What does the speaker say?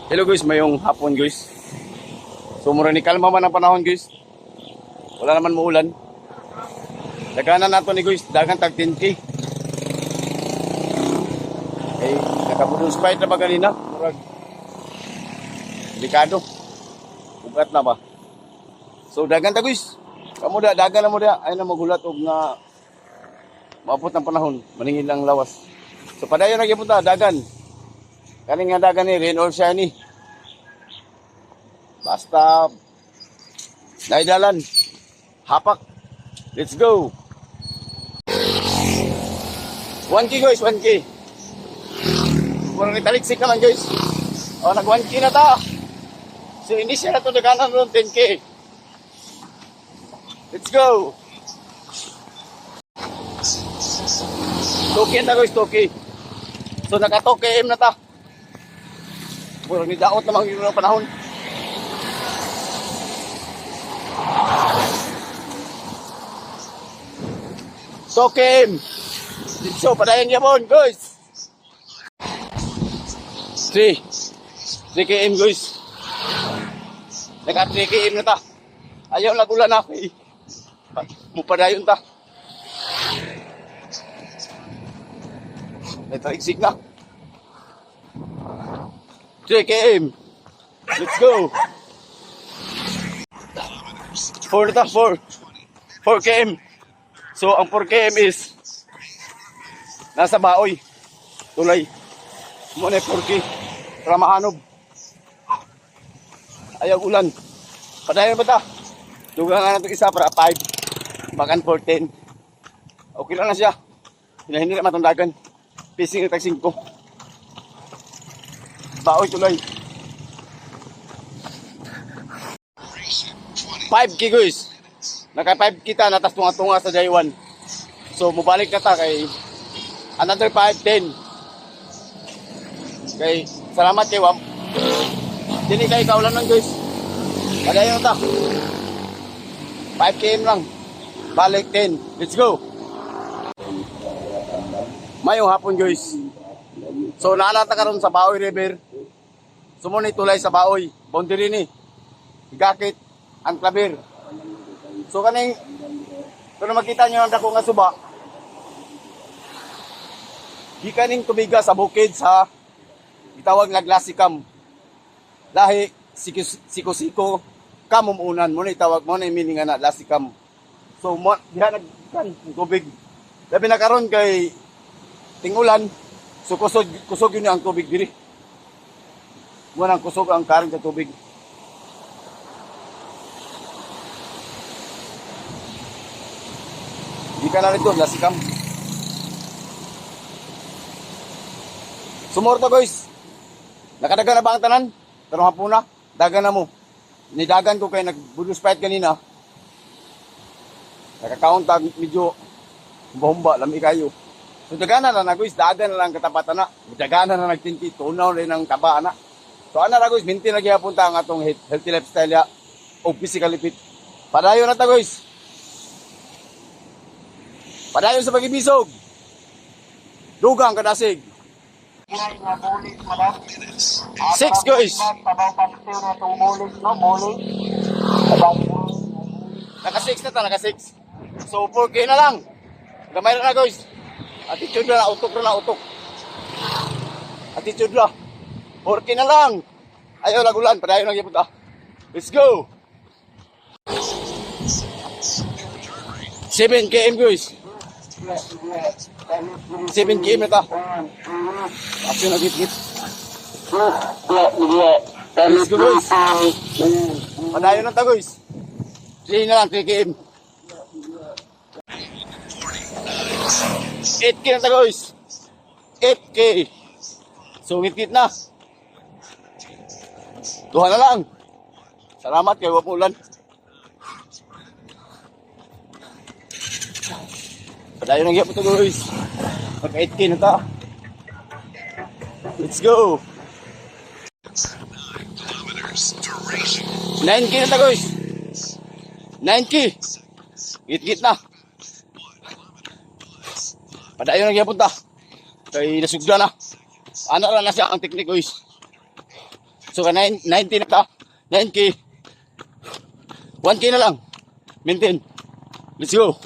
Hello guys, mayong hapon guys. So mura ni kalma man ang panahon guys. Wala naman muulan. Daganan nato ni guys, dagan tag 10K. Eh, nakabudong spite na ba ganina? Murag delikado. Ugat na ba? So dagan ta guys. Kamu da dagan na mo da ay na magulat og na maabot ng panahon, maningil lang lawas. So padayon na gyud ta dagan. Kani nga dagan ni rain or shiny. Basta naidalan. Hapak. Let's go. 1K guys, 1K. Murang italiksik naman guys. O nag 1K na ta. So hindi siya na ito daganan ron 10K. Let's go. 2K na guys, 2K. So naka 2KM na ta. Murang nidaot naman yung panahon. So Kim, so padayon yapon guys. 3KM guys. Naka 3KM na ta. Ayaw lagulan ako eh. Mupadayon ta. Ito iksik na. 3KM. Let's go. 4 na ta, 4KM. So, ang 4KM is nasa baoy. Tulay. Muna 4K. Para maanob. Ayaw ulan. Padayon ba ta? Dugang nga natin isa para 5. Bakan 410. Okay lang na siya. Hindi na matundagan. Pising na tag 5. Baoy tulay. 5K guys. Naka 5 kita natas tunga-tunga sa day 1. So mubalik na ta kay another 5-10. Kay salamat kay Wam. Dini kay kaulan lang guys. Padayon ta. 5KM lang. Balik 10. Let's go. Mayong hapon guys. So naalata karon sa Baoy River. Sumunod tulay sa Baoy. Boundary ni. Higakit ang Claver. So kaning kung makita nyo ang dako nga suba, di kaning tubiga sa bukid sa itawag nga glassicum. Lahi siko-siko kamumunan mo na itawag mo na meaning nga na glassicum. So diha nagkan tubig. Labi na karon kay tingulan, so kusog yun ang tubig diri. Mo nang kusog ang karon sa tubig. Di ka na rito, glassicum. Sumorto guys. Nakadaga na ba ang tanan? Pero hapon na, dagan na mo. Nidagan ko kay nag-budus fight kanina. Nakakaunt medyo bomba, lami kayo. So dagana na guys, dagan na lang katapatan na. Dagana na nagtinti, tunaw rin ang taba na. So ana na guys, minti na gyapon ta ang atong healthy lifestyle ya o physically fit. Padayon na ta guys. Padayon sa pag-ibisog. Dugang kadasig. 6 guys. Naka 6 na ta, naka 6. So 4K na lang. Gamay na guys. Attitude na, utok na utok. Attitude na. 4K na lang. Ayaw lagulan, padayon na gyapon ta. Let's go. 7KM guys. 7KM na ta. Action na git-git. Let's go guys. Padayon na ta guys. 3 na lang, 3KM. 8K na ta guys. 8K. So git-git na. 2 na lang. Salamat kay Wapulan. Padayon ang gyapon to guys. Mag 8K na ta. Let's go. 9K na ta guys. 9K. Git-git na. Padayon ang gyapon ta. Kay nasugda na. Ano lang na siya ang teknik guys. So, 90 na ka. 9K. 1K na lang. Maintain. Let's go.